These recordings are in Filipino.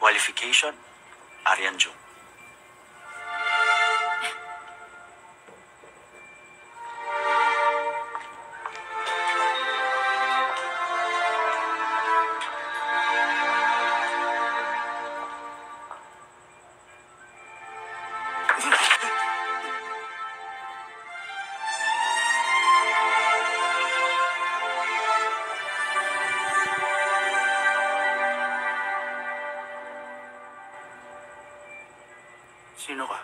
Qualification, Arian Jung. Sino ka?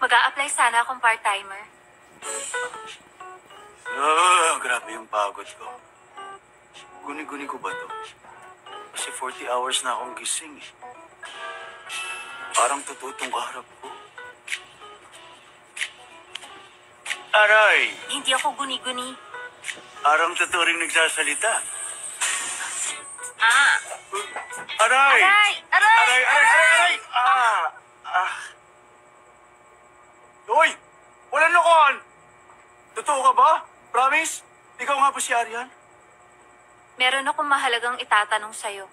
Mag-a-apply sana akong part-timer. Grabe yung pagod ko. Guni-guni ko ba to? Kasi 40 hours na akong gising eh. Parang tututong kaharap ko. Aray! Hindi ako guni-guni. Parang tuturing nagsasalita. Ah! Aray! Aray! Aray! Aray! Aray! Aray! Hoy! Walang lokohan! Totoo ka ba? Promise? Ikaw nga ba si Arian? Meron akong mahalagang itatanong sa'yo.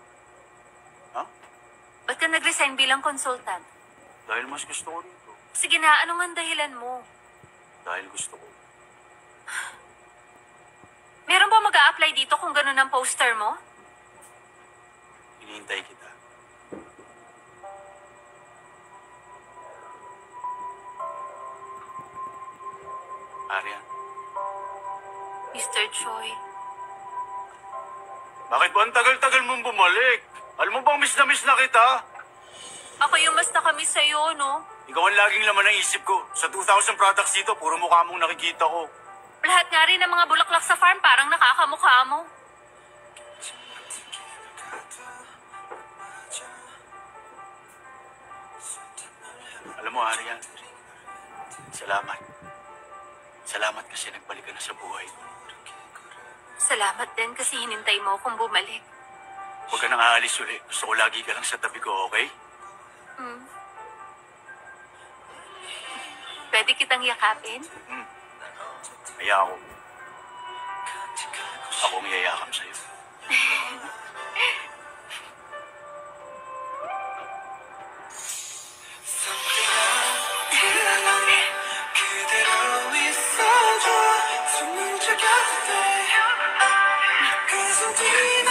Ha? Ba't ka nag-resign bilang consultant? Dahil mas gusto ko dito. Sige na, ano nga ang dahilan mo? Dahil gusto ko. Meron ba mag-a-apply dito kung ganun ang poster mo? Hinihintay kita. Arian, Mr. Choi. bakit ba ang tagal-tagal mong bumalik? Alam mo bang miss na kita? Ako yung mas nakamiss sa'yo, no? Ikaw ang laging laman ng isip ko. Sa 2,000 products dito, puro mukha mong nakikita ko. Lahat nga rin ng mga bulaklak sa farm parang nakakamukha mo. Alam mo, Arian, salamat. Salamat kasi nagbalik ka na sa buhay. Salamat din kasi hinintay mo akong bumalik. Huwag ka nang aalis uli. Gusto ko lagi ka lang sa tabi ko, okay? Hmm. Pwede kitang yakapin? Kaya ako. Akong yayakap sa'yo. 그대로 있어줘 숨을 죽여도 돼그 손 뒤